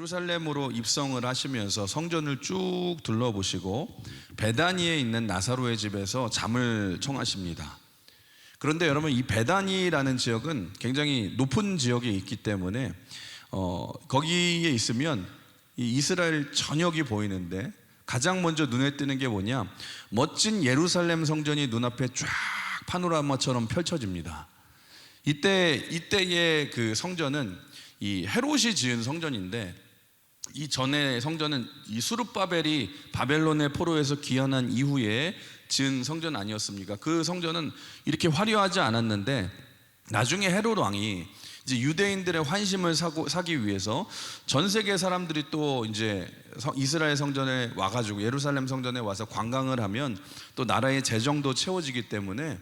예루살렘으로 입성을 하시면서 성전을 쭉 둘러보시고 베다니에 있는 나사로의 집에서 잠을 청하십니다. 그런데 여러분, 이 베다니라는 지역은 굉장히 높은 지역에 있기 때문에 거기에 있으면 이 이스라엘 전역이 보이는데 가장 먼저 눈에 띄는 게 뭐냐, 멋진 예루살렘 성전이 눈앞에 쫙 파노라마처럼 펼쳐집니다. 이때의 그 성전은 이 헤롯이 지은 성전인데, 이 전에 성전은 이 수룹바벨이 바벨론의 포로에서 귀환한 이후에 지은 성전 아니었습니까? 그 성전은 이렇게 화려하지 않았는데 나중에 헤롯 왕이 이제 유대인들의 환심을 사기 위해서 전 세계 사람들이 또 이제 이스라엘 성전에 와가지고 예루살렘 성전에 와서 관광을 하면 또 나라의 재정도 채워지기 때문에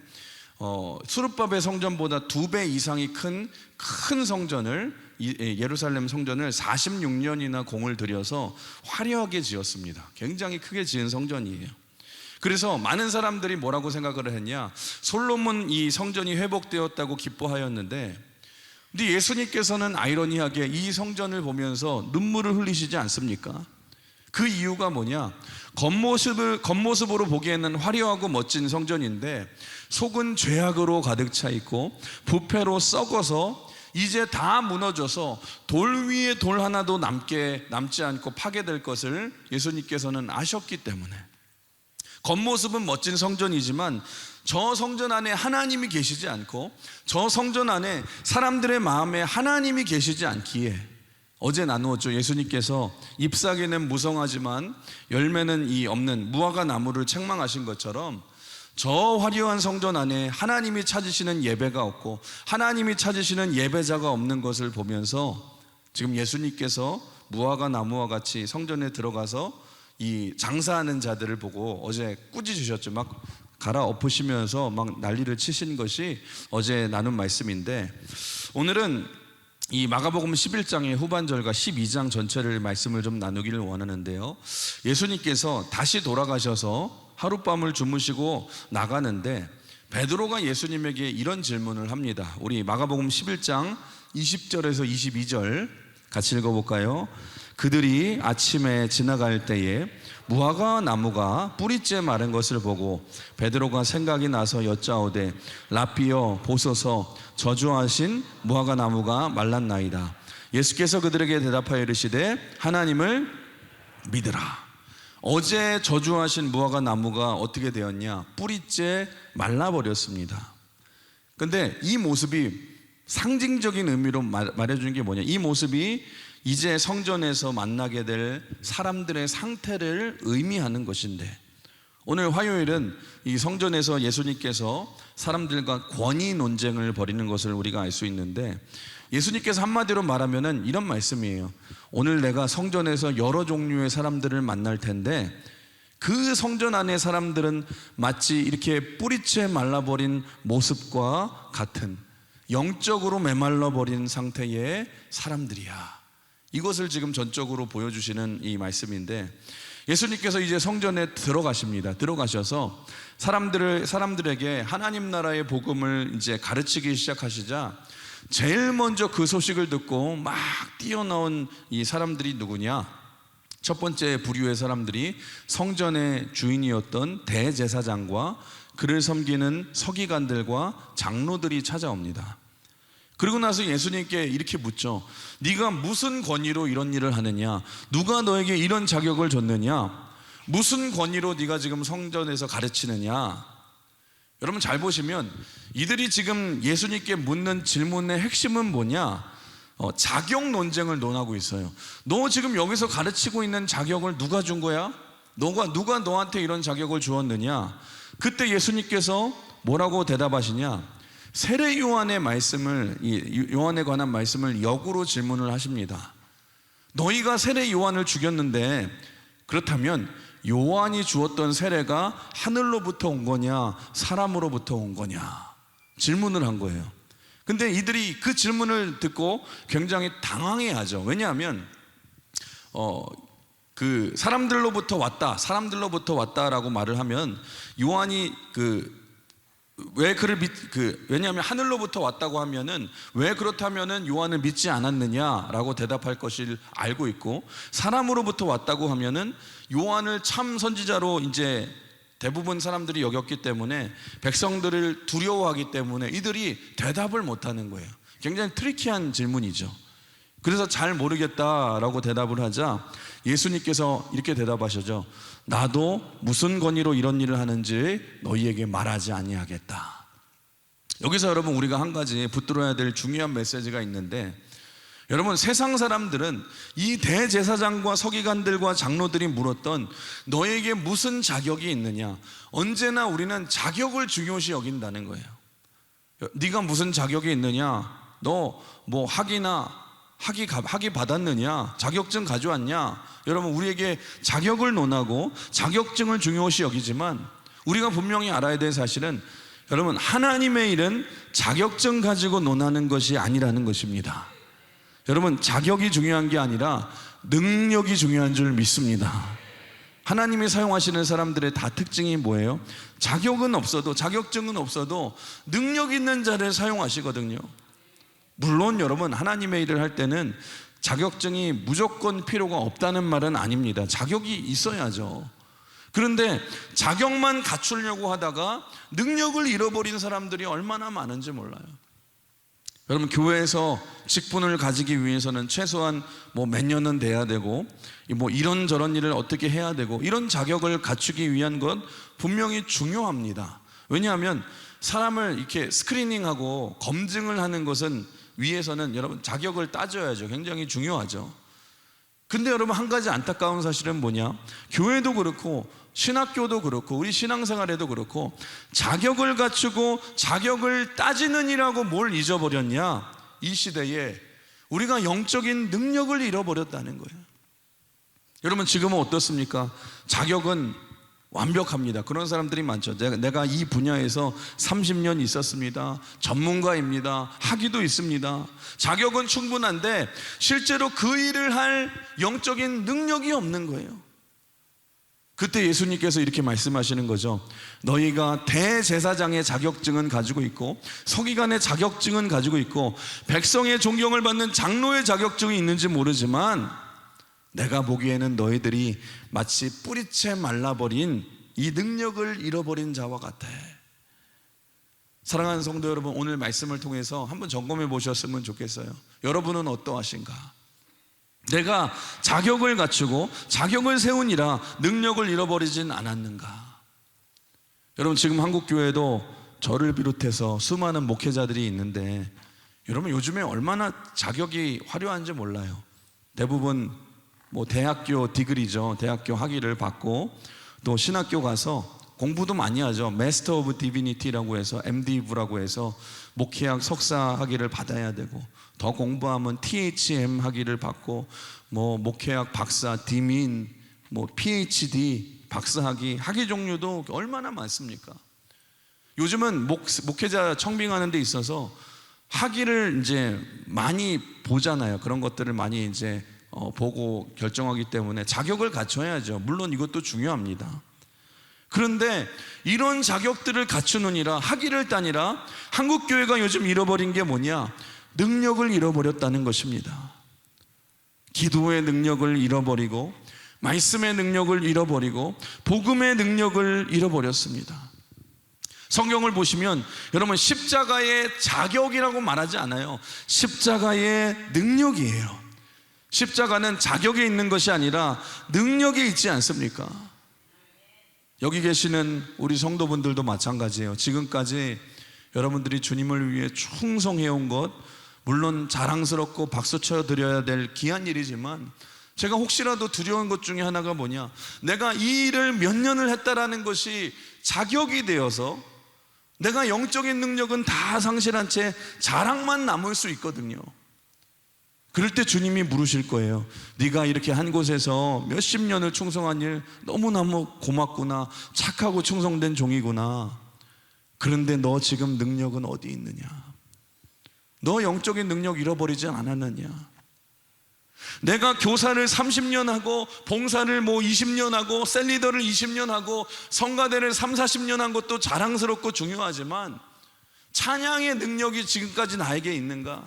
수룹바벨 성전보다 2배 이상이 큰 성전을, 예루살렘 성전을 46년이나 공을 들여서 화려하게 지었습니다. 굉장히 크게 지은 성전이에요. 그래서 많은 사람들이 뭐라고 생각을 했냐, 솔로몬 이 성전이 회복되었다고 기뻐하였는데, 근데 예수님께서는 아이러니하게 이 성전을 보면서 눈물을 흘리시지 않습니까? 그 이유가 뭐냐, 겉모습으로 보기에는 화려하고 멋진 성전인데 속은 죄악으로 가득 차 있고 부패로 썩어서 이제 다 무너져서 돌 위에 돌 하나도 남지 않고 파괴될 것을 예수님께서는 아셨기 때문에, 겉모습은 멋진 성전이지만 저 성전 안에 하나님이 계시지 않고 저 성전 안에 사람들의 마음에 하나님이 계시지 않기에, 어제 나누었죠. 예수님께서 잎사귀는 무성하지만 열매는 없는 무화과 나무를 책망하신 것처럼 저 화려한 성전 안에 하나님이 찾으시는 예배가 없고 하나님이 찾으시는 예배자가 없는 것을 보면서 지금 예수님께서 무화과 나무와 같이 성전에 들어가서 이 장사하는 자들을 보고 어제 꾸짖으셨죠. 막 갈아엎으시면서 막 난리를 치신 것이 어제 나눈 말씀인데, 오늘은 이 마가복음 11장의 후반절과 12장 전체를 말씀을 좀 나누기를 원하는데요, 예수님께서 다시 돌아가셔서 하룻밤을 주무시고 나가는데 베드로가 예수님에게 이런 질문을 합니다. 우리 마가복음 11장 20절에서 22절 같이 읽어볼까요? 그들이 아침에 지나갈 때에 무화과 나무가 뿌리째 마른 것을 보고 베드로가 생각이 나서 여짜오되 라삐여 보소서, 저주하신 무화과 나무가 말랐나이다. 예수께서 그들에게 대답하여 이르시되 하나님을 믿으라. 어제 저주하신 무화과 나무가 어떻게 되었냐, 뿌리째 말라버렸습니다. 근데 이 모습이 상징적인 의미로 말해주는 게 뭐냐, 이 모습이 이제 성전에서 만나게 될 사람들의 상태를 의미하는 것인데, 오늘 화요일은 이 성전에서 예수님께서 사람들과 권위 논쟁을 벌이는 것을 우리가 알 수 있는데, 예수님께서 한마디로 말하면은 이런 말씀이에요. 오늘 내가 성전에서 여러 종류의 사람들을 만날 텐데 그 성전 안의 사람들은 마치 이렇게 뿌리채 말라버린 모습과 같은 영적으로 메말라버린 상태의 사람들이야. 이것을 지금 전적으로 보여주시는 이 말씀인데, 예수님께서 이제 성전에 들어가십니다. 들어가셔서 사람들에게 하나님 나라의 복음을 이제 가르치기 시작하시자 제일 먼저 그 소식을 듣고 막 뛰어나온 이 사람들이 누구냐, 첫 번째 부류의 사람들이 성전의 주인이었던 대제사장과 그를 섬기는 서기관들과 장로들이 찾아옵니다. 그리고 나서 예수님께 이렇게 묻죠. 네가 무슨 권위로 이런 일을 하느냐? 누가 너에게 이런 자격을 줬느냐? 무슨 권위로 네가 지금 성전에서 가르치느냐? 여러분 잘 보시면 이들이 지금 예수님께 묻는 질문의 핵심은 뭐냐? 자격 논쟁을 논하고 있어요. 너 지금 여기서 가르치고 있는 자격을 누가 준 거야? 누가 너한테 이런 자격을 주었느냐? 그때 예수님께서 뭐라고 대답하시냐? 세례 요한의 말씀을, 요한에 관한 말씀을 역으로 질문을 하십니다. 너희가 세례 요한을 죽였는데 그렇다면 요한이 주었던 세례가 하늘로부터 온 거냐 사람으로부터 온 거냐 질문을 한 거예요. 근데 이들이 그 질문을 듣고 굉장히 당황해하죠. 왜냐하면 그 사람들로부터 왔다라고 말을 하면 요한이 그 왜 그를 왜냐하면 하늘로부터 왔다고 하면은 왜 그렇다면은 요한을 믿지 않았느냐라고 대답할 것을 알고 있고, 사람으로부터 왔다고 하면은 요한을 참 선지자로 이제 대부분 사람들이 여겼기 때문에 백성들을 두려워하기 때문에 이들이 대답을 못하는 거예요. 굉장히 트리키한 질문이죠. 그래서 잘 모르겠다라고 대답을 하자 예수님께서 이렇게 대답하셨죠. 나도 무슨 권위로 이런 일을 하는지 너희에게 말하지 아니하겠다. 여기서 여러분 우리가 한 가지 붙들어야 될 중요한 메시지가 있는데, 여러분 세상 사람들은 이 대제사장과 서기관들과 장로들이 물었던 너에게 무슨 자격이 있느냐, 언제나 우리는 자격을 중요시 여긴다는 거예요. 네가 무슨 자격이 있느냐, 너 뭐 학위 받았느냐, 자격증 가져왔냐. 여러분 우리에게 자격을 논하고 자격증을 중요시 여기지만 우리가 분명히 알아야 될 사실은, 여러분 하나님의 일은 자격증 가지고 논하는 것이 아니라는 것입니다. 여러분 자격이 중요한 게 아니라 능력이 중요한 줄 믿습니다. 하나님이 사용하시는 사람들의 다 특징이 뭐예요? 자격은 없어도, 자격증은 없어도 능력 있는 자를 사용하시거든요. 물론 여러분 하나님의 일을 할 때는 자격증이 무조건 필요가 없다는 말은 아닙니다. 자격이 있어야죠. 그런데 자격만 갖추려고 하다가 능력을 잃어버린 사람들이 얼마나 많은지 몰라요. 여러분 교회에서 직분을 가지기 위해서는 최소한 뭐 몇 년은 돼야 되고, 뭐 이런저런 일을 어떻게 해야 되고, 이런 자격을 갖추기 위한 건 분명히 중요합니다. 왜냐하면 사람을 이렇게 스크리닝하고 검증을 하는 것은 위에서는 여러분 자격을 따져야죠. 굉장히 중요하죠. 근데 여러분 한 가지 안타까운 사실은 뭐냐, 교회도 그렇고 신학교도 그렇고 우리 신앙생활에도 그렇고 자격을 갖추고 자격을 따지는 이라고 뭘 잊어버렸냐, 이 시대에 우리가 영적인 능력을 잃어버렸다는 거예요. 여러분 지금은 어떻습니까? 자격은 완벽합니다. 그런 사람들이 많죠. 내가 이 분야에서 30년 있었습니다. 전문가입니다. 학위도 있습니다. 자격은 충분한데 실제로 그 일을 할 영적인 능력이 없는 거예요. 그때 예수님께서 이렇게 말씀하시는 거죠. 너희가 대제사장의 자격증은 가지고 있고 서기관의 자격증은 가지고 있고 백성의 존경을 받는 장로의 자격증이 있는지 모르지만 내가 보기에는 너희들이 마치 뿌리채 말라버린 이 능력을 잃어버린 자와 같아. 사랑하는 성도 여러분, 오늘 말씀을 통해서 한번 점검해 보셨으면 좋겠어요. 여러분은 어떠하신가? 내가 자격을 갖추고 자격을 세우니라 능력을 잃어버리진 않았는가? 여러분 지금 한국교회도 저를 비롯해서 수많은 목회자들이 있는데, 여러분 요즘에 얼마나 자격이 화려한지 몰라요. 대부분 뭐 대학교 디그리죠. 대학교 학위를 받고 또 신학교 가서 공부도 많이 하죠. 마스터 오브 디비니티라고 해서 MDiv라고 해서 목회학 석사 학위를 받아야 되고, 더 공부하면 THM 학위를 받고 뭐 목회학 박사, 디민, 뭐 PhD 박사학위, 학위 종류도 얼마나 많습니까? 요즘은 목회자 청빙하는 데 있어서 학위를 이제 많이 보잖아요. 그런 것들을 많이 이제 보고 결정하기 때문에 자격을 갖춰야죠. 물론 이것도 중요합니다. 그런데 이런 자격들을 갖추느니라, 학위를 따니라 한국교회가 요즘 잃어버린 게 뭐냐? 능력을 잃어버렸다는 것입니다. 기도의 능력을 잃어버리고 말씀의 능력을 잃어버리고 복음의 능력을 잃어버렸습니다. 성경을 보시면 여러분 십자가의 자격이라고 말하지 않아요. 십자가의 능력이에요. 십자가는 자격에 있는 것이 아니라 능력에 있지 않습니까? 여기 계시는 우리 성도분들도 마찬가지예요. 지금까지 여러분들이 주님을 위해 충성해온 것, 물론 자랑스럽고 박수 쳐드려야 될 귀한 일이지만 제가 혹시라도 두려운 것 중에 하나가 뭐냐, 내가 이 일을 몇 년을 했다라는 것이 자격이 되어서 내가 영적인 능력은 다 상실한 채 자랑만 남을 수 있거든요. 그럴 때 주님이 물으실 거예요. 네가 이렇게 한 곳에서 몇십 년을 충성한 일 너무너무 고맙구나, 착하고 충성된 종이구나. 그런데 너 지금 능력은 어디 있느냐? 너 영적인 능력 잃어버리지 않았느냐? 내가 교사를 30년 하고 봉사를 20년 하고 셀리더를 20년 하고 성가대를 30-40년 한 것도 자랑스럽고 중요하지만 찬양의 능력이 지금까지 나에게 있는가?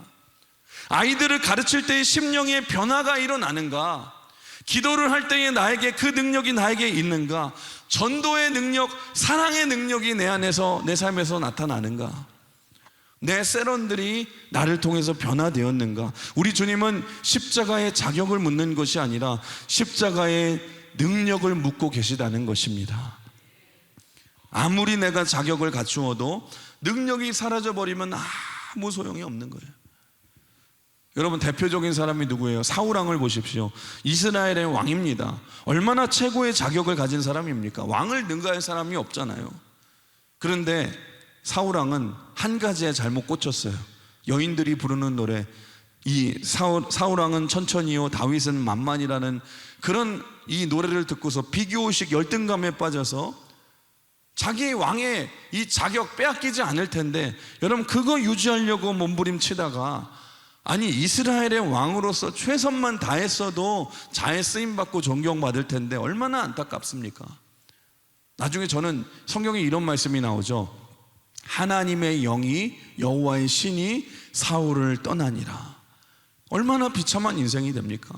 아이들을 가르칠 때의 심령의 변화가 일어나는가? 기도를 할 때에 나에게 그 능력이 나에게 있는가? 전도의 능력, 사랑의 능력이 내 안에서, 내 삶에서 나타나는가? 내 세런들이 나를 통해서 변화되었는가? 우리 주님은 십자가의 자격을 묻는 것이 아니라 십자가의 능력을 묻고 계시다는 것입니다. 아무리 내가 자격을 갖추어도 능력이 사라져버리면 아무 소용이 없는 거예요. 여러분, 대표적인 사람이 누구예요? 사울왕을 보십시오. 이스라엘의 왕입니다. 얼마나 최고의 자격을 가진 사람입니까? 왕을 능가할 사람이 없잖아요. 그런데 사울왕은 한 가지에 잘못 꽂혔어요. 여인들이 부르는 노래, 이 사울왕은 천천히요 다윗은 만만이라는 그런 이 노래를 듣고서 비교의식 열등감에 빠져서 자기 왕의 이 자격 빼앗기지 않을 텐데, 여러분 그거 유지하려고 몸부림치다가 아니 이스라엘의 왕으로서 최선만 다했어도 잘 쓰임받고 존경받을 텐데 얼마나 안타깝습니까? 나중에 저는 성경에 이런 말씀이 나오죠. 하나님의 영이, 여호와의 신이 사울을 떠나니라. 얼마나 비참한 인생이 됩니까?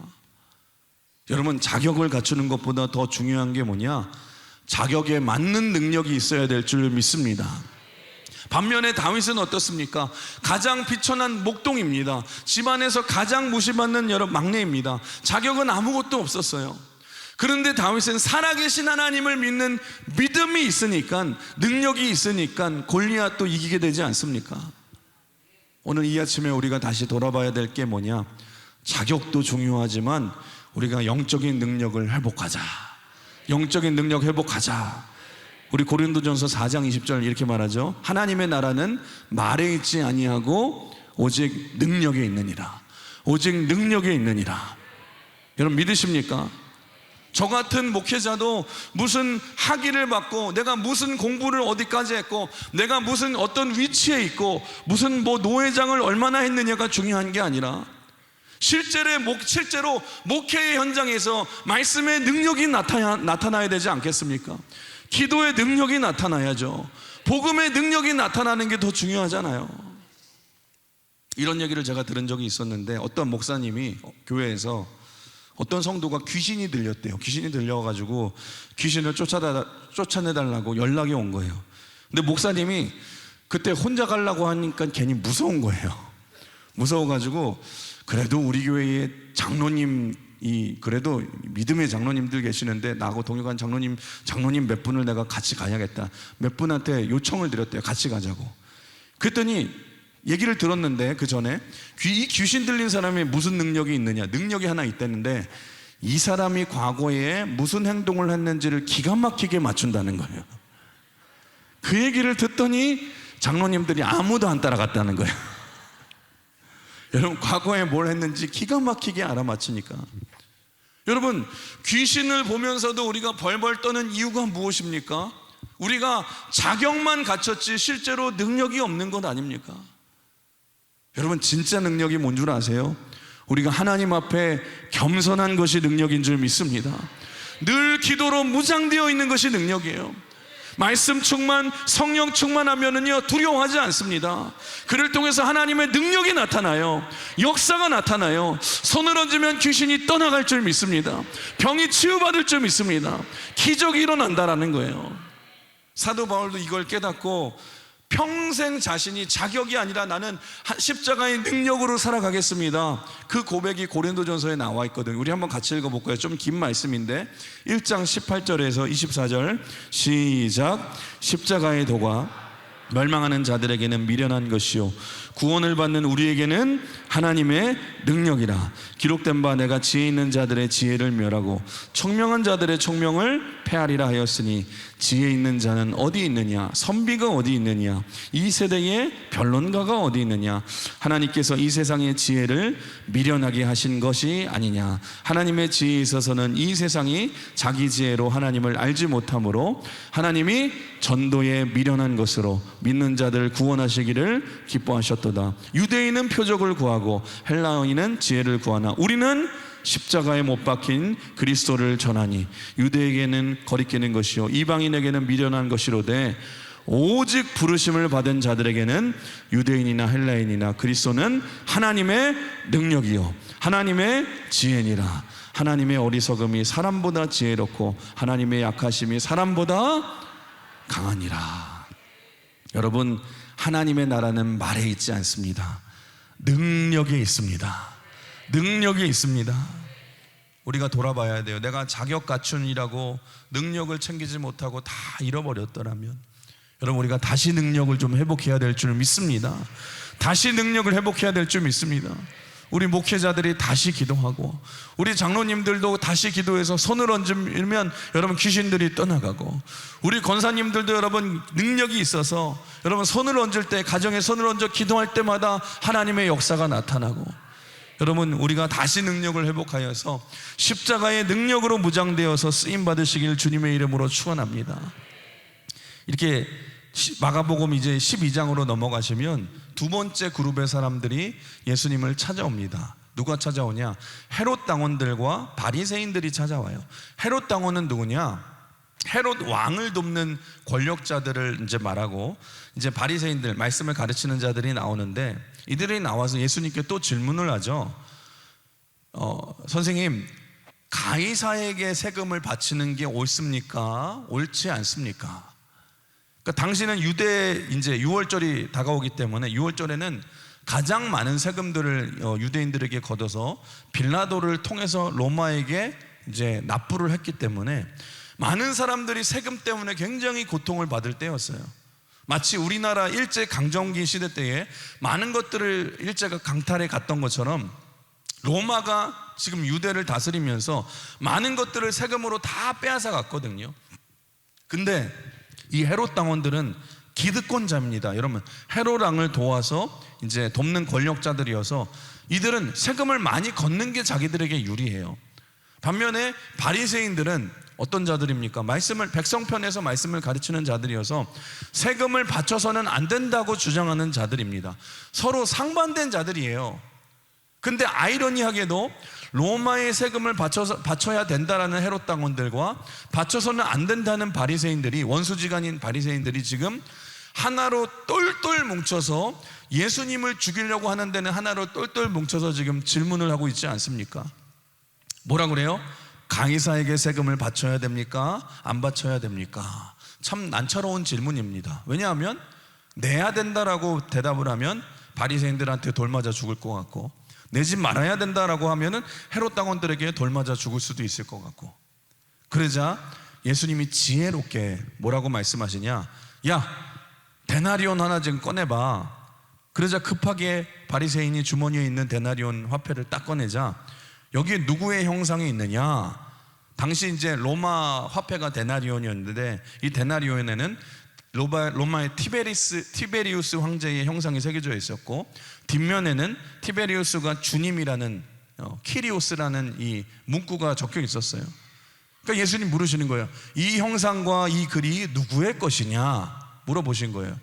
여러분, 자격을 갖추는 것보다 더 중요한 게 뭐냐? 자격에 맞는 능력이 있어야 될 줄 믿습니다. 반면에 다윗은 어떻습니까? 가장 비천한 목동입니다. 집안에서 가장 무시받는 여러 막내입니다. 자격은 아무것도 없었어요. 그런데 다윗은 살아계신 하나님을 믿는 믿음이 있으니까, 능력이 있으니까 골리앗도 이기게 되지 않습니까? 오늘 이 아침에 우리가 다시 돌아봐야 될 게 뭐냐? 자격도 중요하지만 우리가 영적인 능력을 회복하자. 영적인 능력 회복하자. 우리 고린도전서 4장 20절 이렇게 말하죠. 하나님의 나라는 말에 있지 아니하고 오직 능력에 있느니라. 오직 능력에 있느니라. 여러분 믿으십니까? 저 같은 목회자도 무슨 학위를 받고 내가 무슨 공부를 어디까지 했고 내가 무슨 어떤 위치에 있고 무슨 노회장을 얼마나 했느냐가 중요한 게 아니라 실제로 목회의 현장에서 말씀의 능력이 나타나야 되지 않겠습니까? 기도의 능력이 나타나야죠. 복음의 능력이 나타나는 게 더 중요하잖아요. 이런 얘기를 제가 들은 적이 있었는데, 어떤 목사님이 교회에서 어떤 성도가 귀신이 들렸대요. 귀신이 들려가지고 귀신을 쫓아내달라고 연락이 온 거예요. 근데 목사님이 그때 혼자 가려고 하니까 괜히 무서운 거예요. 무서워가지고 그래도 우리 교회에 그래도 믿음의 장로님들 계시는데 나하고 동역한 장로님 몇 분을 내가 같이 가야겠다. 몇 분한테 요청을 드렸대요. 같이 가자고. 그랬더니 얘기를 들었는데 그 전에 이 귀신 들린 사람이 무슨 능력이 있느냐? 능력이 하나 있다는데 이 사람이 과거에 무슨 행동을 했는지를 기가 막히게 맞춘다는 거예요. 그 얘기를 듣더니 장로님들이 아무도 안 따라갔다는 거예요. 여러분, 과거에 뭘 했는지 기가 막히게 알아맞히니까. 여러분, 귀신을 보면서도 우리가 벌벌 떠는 이유가 무엇입니까? 우리가 자격만 갖췄지 실제로 능력이 없는 것 아닙니까? 여러분, 진짜 능력이 뭔 줄 아세요? 우리가 하나님 앞에 겸손한 것이 능력인 줄 믿습니다. 늘 기도로 무장되어 있는 것이 능력이에요. 말씀 충만, 성령 충만하면은요 두려워하지 않습니다. 그를 통해서 하나님의 능력이 나타나요. 역사가 나타나요. 손을 얹으면 귀신이 떠나갈 줄 믿습니다. 병이 치유받을 줄 믿습니다. 기적이 일어난다라는 거예요. 사도 바울도 이걸 깨닫고 평생 자신이 자격이 아니라 나는 십자가의 능력으로 살아가겠습니다. 그 고백이 고린도전서에 나와 있거든요. 우리 한번 같이 읽어볼까요? 좀 긴 말씀인데 1장 18절에서 24절 시작. 십자가의 도가 멸망하는 자들에게는 미련한 것이요 구원을 받는 우리에게는 하나님의 능력이라. 기록된 바 내가 지혜 있는 자들의 지혜를 멸하고 청명한 자들의 청명을 패하리라 하였으니 지혜 있는 자는 어디 있느냐? 선비가 어디 있느냐? 이 세대의 변론가가 어디 있느냐? 하나님께서 이 세상의 지혜를 미련하게 하신 것이 아니냐? 하나님의 지혜에 있어서는 이 세상이 자기 지혜로 하나님을 알지 못하므로 하나님이 전도에 미련한 것으로 믿는 자들 구원하시기를 기뻐하셨도다. 유대인은 표적을 구하고 헬라인은 지혜를 구하나 우리는 십자가에 못 박힌 그리스도를 전하니 유대에게는 거리끼는 것이요 이방인에게는 미련한 것이로되 오직 부르심을 받은 자들에게는 유대인이나 헬라인이나 그리스도는 하나님의 능력이요 하나님의 지혜니라. 하나님의 어리석음이 사람보다 지혜롭고 하나님의 약하심이 사람보다 강하니라. 여러분, 하나님의 나라는 말에 있지 않습니다. 능력에 있습니다. 능력이 있습니다. 우리가 돌아봐야 돼요. 내가 자격 갖춘이라고 능력을 챙기지 못하고 다 잃어버렸더라면 여러분, 우리가 다시 능력을 좀 회복해야 될 줄 믿습니다. 다시 능력을 회복해야 될 줄 믿습니다. 우리 목회자들이 다시 기도하고 우리 장로님들도 다시 기도해서 손을 얹으면 여러분 귀신들이 떠나가고 우리 권사님들도 여러분 능력이 있어서 여러분 손을 얹을 때 가정에 손을 얹어 기도할 때마다 하나님의 역사가 나타나고 여러분 우리가 다시 능력을 회복하여서 십자가의 능력으로 무장되어서 쓰임받으시길 주님의 이름으로 축원합니다. 이렇게 마가복음 이제 12장으로 넘어가시면 두 번째 그룹의 사람들이 예수님을 찾아옵니다. 누가 찾아오냐? 헤롯 당원들과 바리새인들이 찾아와요. 헤롯 당원은 누구냐? 헤롯 왕을 돕는 권력자들을 이제 말하고 이제 바리새인들, 말씀을 가르치는 자들이 나오는데 이들이 나와서 예수님께 또 질문을 하죠. 선생님, 가이사에게 세금을 바치는 게 옳습니까? 옳지 않습니까? 그러니까 당시는 유대 이제 6월절이 다가오기 때문에 6월절에는 가장 많은 세금들을 유대인들에게 걷어서 빌라도를 통해서 로마에게 이제 납부를 했기 때문에 많은 사람들이 세금 때문에 굉장히 고통을 받을 때였어요. 마치 우리나라 일제 강점기 시대 때에 많은 것들을 일제가 강탈해 갔던 것처럼 로마가 지금 유대를 다스리면서 많은 것들을 세금으로 다 빼앗아 갔거든요. 근데 이 헤롯 당원들은 기득권자입니다. 여러분, 헤롯 왕을 도와서 이제 돕는 권력자들이어서 이들은 세금을 많이 걷는 게 자기들에게 유리해요. 반면에 바리새인들은 어떤 자들입니까? 백성편에서 말씀을 가르치는 자들이어서 세금을 바쳐서는 안 된다고 주장하는 자들입니다. 서로 상반된 자들이에요. 근데 아이러니하게도 로마의 세금을 바쳐야 된다라는 헤롯 당원들과 바쳐서는 안 된다는 바리새인들이, 원수지간인 바리새인들이 지금 하나로 똘똘 뭉쳐서 예수님을 죽이려고 하는 데는 하나로 똘똘 뭉쳐서 지금 질문을 하고 있지 않습니까? 뭐라 그래요? 가이사에게 세금을 바쳐야 됩니까? 안 바쳐야 됩니까? 참 난처로운 질문입니다. 왜냐하면 내야 된다라고 대답을 하면 바리새인들한테 돌맞아 죽을 것 같고, 내지 말아야 된다라고 하면은 헤롯 당원들에게 돌맞아 죽을 수도 있을 것 같고, 그러자 예수님이 지혜롭게 뭐라고 말씀하시냐? 야, 데나리온 하나 좀 꺼내봐. 그러자 급하게 바리새인이 주머니에 있는 데나리온 화폐를 딱 꺼내자 여기에 누구의 형상이 있느냐? 당시 이제 로마 화폐가 데나리온이었는데 이 데나리온에는 로마의 티베리우스 황제의 형상이 새겨져 있었고, 뒷면에는 티베리우스가 주님이라는 키리오스라는 이 문구가 적혀 있었어요. 그러니까 예수님 물으시는 거예요. 이 형상과 이 글이 누구의 것이냐 물어보신 거예요.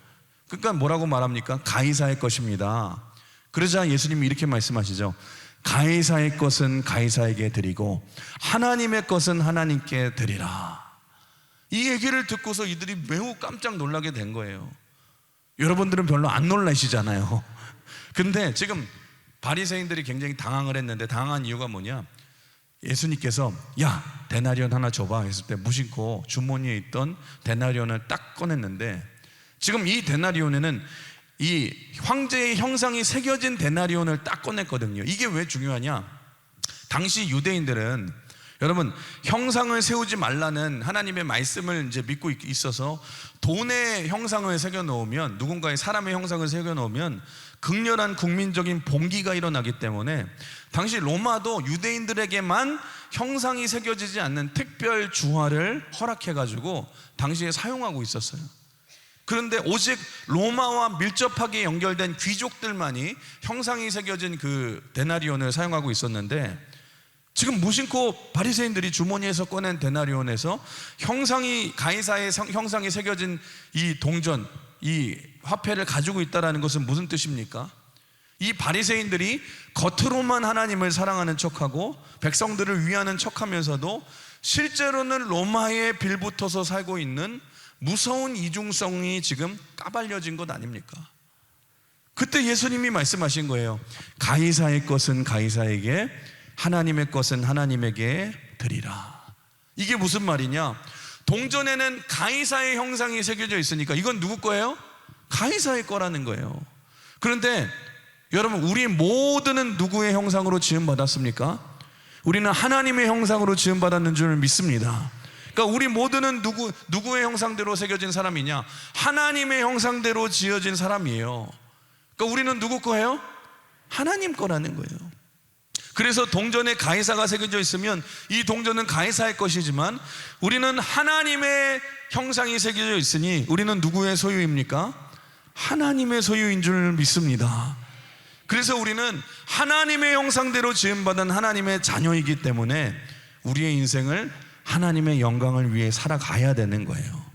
그러니까 뭐라고 말합니까? 가이사의 것입니다. 그러자 예수님이 이렇게 말씀하시죠. 가이사의 것은 가이사에게 드리고 하나님의 것은 하나님께 드리라. 이 얘기를 듣고서 이들이 매우 깜짝 놀라게 된 거예요. 여러분들은 별로 안 놀라시잖아요. 근데 지금 바리새인들이 굉장히 당황을 했는데, 당황한 이유가 뭐냐? 예수님께서 야, 데나리온 하나 줘봐 했을 때 무심코 주머니에 있던 데나리온을 딱 꺼냈는데, 지금 이 데나리온에는 이 황제의 형상이 새겨진 데나리온을 딱 꺼냈거든요. 이게 왜 중요하냐? 당시 유대인들은 여러분 형상을 세우지 말라는 하나님의 말씀을 이제 믿고 있어서 돈의 형상을 새겨 놓으면, 누군가의 사람의 형상을 새겨 놓으면 극렬한 국민적인 봉기가 일어나기 때문에 당시 로마도 유대인들에게만 형상이 새겨지지 않는 특별 주화를 허락해가지고 당시에 사용하고 있었어요. 그런데 오직 로마와 밀접하게 연결된 귀족들만이 형상이 새겨진 그 데나리온을 사용하고 있었는데, 지금 무심코 바리새인들이 주머니에서 꺼낸 데나리온에서 가이사의 형상이 새겨진 이 동전, 이 화폐를 가지고 있다는 것은 무슨 뜻입니까? 이 바리새인들이 겉으로만 하나님을 사랑하는 척하고 백성들을 위하는 척하면서도 실제로는 로마에 빌붙어서 살고 있는 무서운 이중성이 지금 까발려진 것 아닙니까? 그때 예수님이 말씀하신 거예요. 가이사의 것은 가이사에게, 하나님의 것은 하나님에게 드리라. 이게 무슨 말이냐? 동전에는 가이사의 형상이 새겨져 있으니까 이건 누구 거예요? 가이사의 거라는 거예요. 그런데 여러분, 우리 모두는 누구의 형상으로 지음받았습니까? 우리는 하나님의 형상으로 지음받았는 줄 믿습니다. 그러니까 우리 모두는 누구의 형상대로 새겨진 사람이냐? 하나님의 형상대로 지어진 사람이에요. 그러니까 우리는 누구 거예요? 하나님 거라는 거예요. 그래서 동전에 가이사가 새겨져 있으면 이 동전은 가이사의 것이지만 우리는 하나님의 형상이 새겨져 있으니 우리는 누구의 소유입니까? 하나님의 소유인 줄 믿습니다. 그래서 우리는 하나님의 형상대로 지음받은 하나님의 자녀이기 때문에 우리의 인생을 하나님의 영광을 위해 살아가야 되는 거예요.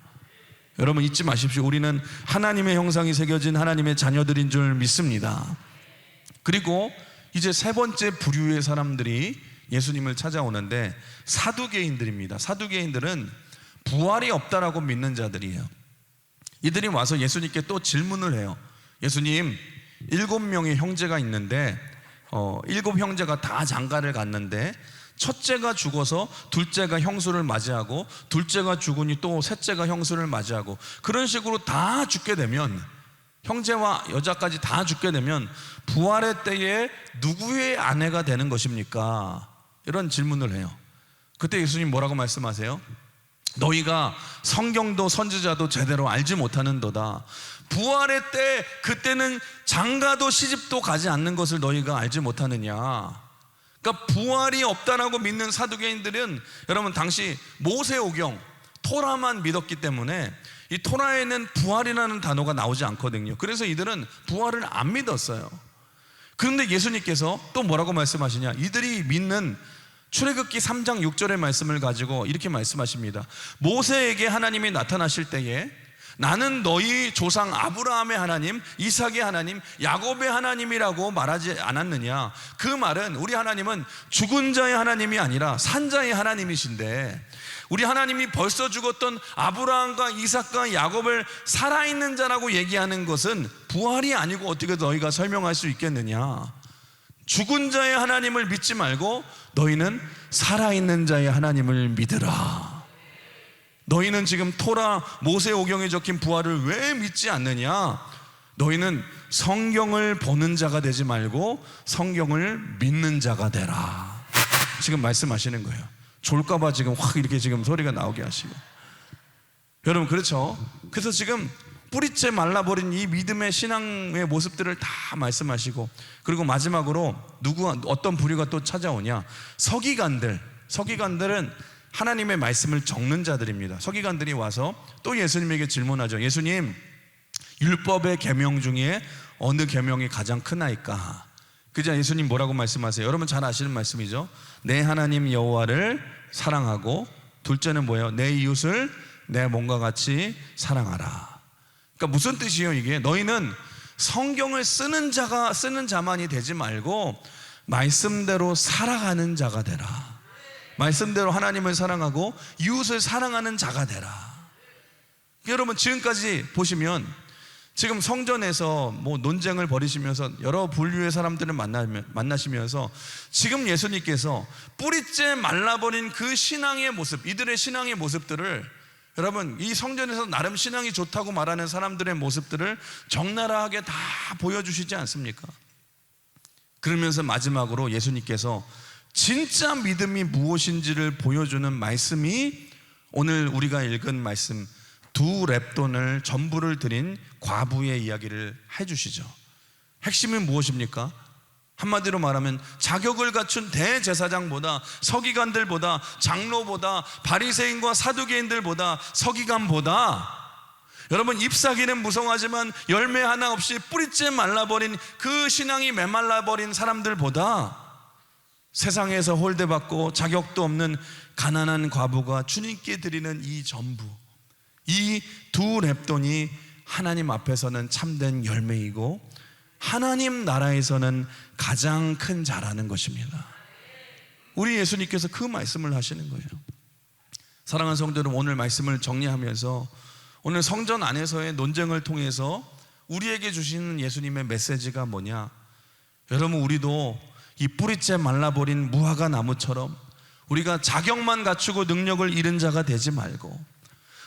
여러분, 잊지 마십시오. 우리는 하나님의 형상이 새겨진 하나님의 자녀들인 줄 믿습니다. 그리고 이제 세 번째 부류의 사람들이 예수님을 찾아오는데 사두개인들입니다. 사두개인들은 부활이 없다라고 믿는 자들이에요. 이들이 와서 예수님께 또 질문을 해요. 예수님, 7명의 형제가 있는데 7 형제가 다 장가를 갔는데 첫째가 죽어서 둘째가 형수를 맞이하고 둘째가 죽으니 또 셋째가 형수를 맞이하고 그런 식으로 다 죽게 되면, 형제와 여자까지 다 죽게 되면 부활의 때에 누구의 아내가 되는 것입니까? 이런 질문을 해요. 그때 예수님 뭐라고 말씀하세요? 너희가 성경도 선지자도 제대로 알지 못하는도다. 부활의 때, 그때는 장가도 시집도 가지 않는 것을 너희가 알지 못하느냐. 그러니까 부활이 없다라고 믿는 사두개인들은 여러분, 당시 모세오경 토라만 믿었기 때문에 이 토라에는 부활이라는 단어가 나오지 않거든요. 그래서 이들은 부활을 안 믿었어요. 그런데 예수님께서 또 뭐라고 말씀하시냐? 이들이 믿는 출애굽기 3장 6절의 말씀을 가지고 이렇게 말씀하십니다. 모세에게 하나님이 나타나실 때에 나는 너희 조상 아브라함의 하나님, 이삭의 하나님, 야곱의 하나님이라고 말하지 않았느냐? 그 말은 우리 하나님은 죽은 자의 하나님이 아니라 산 자의 하나님이신데, 우리 하나님이 벌써 죽었던 아브라함과 이삭과 야곱을 살아있는 자라고 얘기하는 것은 부활이 아니고 어떻게 너희가 설명할 수 있겠느냐? 죽은 자의 하나님을 믿지 말고 너희는 살아있는 자의 하나님을 믿으라. 너희는 지금 토라 모세오경에 적힌 부활을 왜 믿지 않느냐? 너희는 성경을 보는 자가 되지 말고 성경을 믿는 자가 되라. 지금 말씀하시는 거예요. 졸까봐 지금 확 이렇게 지금 소리가 나오게 하시고. 여러분, 그렇죠? 그래서 지금 뿌리째 말라버린 이 믿음의 신앙의 모습들을 다 말씀하시고, 그리고 마지막으로 어떤 부류가 또 찾아오냐? 서기관들은 하나님의 말씀을 적는 자들입니다. 서기관들이 와서 또 예수님에게 질문하죠. 예수님, 율법의 계명 중에 어느 계명이 가장 크나이까? 그자 예수님 뭐라고 말씀하세요? 여러분 잘 아시는 말씀이죠. 내 하나님 여호와를 사랑하고, 둘째는 뭐예요? 내 이웃을 내 몸과 같이 사랑하라. 그러니까 무슨 뜻이에요 이게? 너희는 성경을 쓰는 자만이 되지 말고 말씀대로 살아가는 자가 되라. 말씀대로 하나님을 사랑하고 이웃을 사랑하는 자가 되라. 여러분, 지금까지 보시면 지금 성전에서 뭐 논쟁을 벌이시면서 여러 분류의 사람들을 만나시면서 지금 예수님께서 뿌리째 말라버린 그 신앙의 모습, 이들의 신앙의 모습들을, 여러분, 이 성전에서 나름 신앙이 좋다고 말하는 사람들의 모습들을 적나라하게 다 보여주시지 않습니까? 그러면서 마지막으로 예수님께서 진짜 믿음이 무엇인지를 보여주는 말씀이 오늘 우리가 읽은 말씀, 2 렙돈을 전부를 드린 과부의 이야기를 해주시죠. 핵심은 무엇입니까? 한마디로 말하면 자격을 갖춘 대제사장보다, 서기관들보다, 장로보다, 바리새인과 사두개인들보다, 서기관보다, 여러분 잎사귀는 무성하지만 열매 하나 없이 뿌리째 말라버린 그 신앙이 메말라버린 사람들보다 세상에서 홀대받고 자격도 없는 가난한 과부가 주님께 드리는 이 전부, 이 두 렙돈이 하나님 앞에서는 참된 열매이고 하나님 나라에서는 가장 큰 자라는 것입니다. 우리 예수님께서 그 말씀을 하시는 거예요. 사랑하는 성도 여러분, 오늘 말씀을 정리하면서 오늘 성전 안에서의 논쟁을 통해서 우리에게 주시는 예수님의 메시지가 뭐냐? 여러분, 우리도 이 뿌리째 말라버린 무화과 나무처럼 우리가 자격만 갖추고 능력을 잃은 자가 되지 말고,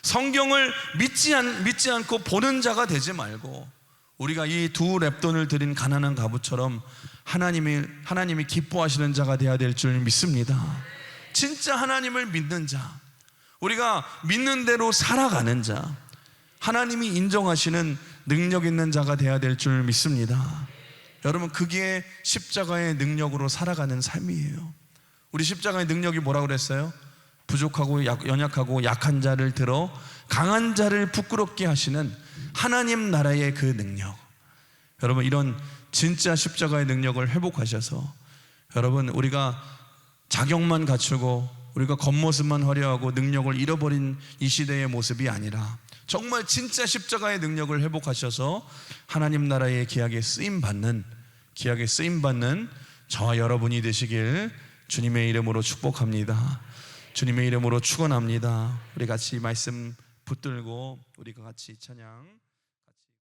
성경을 믿지 않고 보는 자가 되지 말고, 우리가 이 두 렙돈을 드린 가난한 과부처럼 하나님이 기뻐하시는 자가 되어야 될 줄 믿습니다. 진짜 하나님을 믿는 자, 우리가 믿는 대로 살아가는 자, 하나님이 인정하시는 능력 있는 자가 되어야 될 줄 믿습니다. 여러분, 그게 십자가의 능력으로 살아가는 삶이에요. 우리 십자가의 능력이 뭐라고 그랬어요? 부족하고 연약하고 약한 자를 들어 강한 자를 부끄럽게 하시는 하나님 나라의 그 능력. 여러분, 이런 진짜 십자가의 능력을 회복하셔서 여러분, 우리가 자격만 갖추고 우리가 겉모습만 화려하고 능력을 잃어버린 이 시대의 모습이 아니라 정말 진짜 십자가의 능력을 회복하셔서 하나님 나라의 기약에 쓰임받는 저와 여러분이 되시길 주님의 이름으로 축복합니다. 주님의 이름으로 축원합니다. 우리 같이 말씀 붙들고 우리가 같이 찬양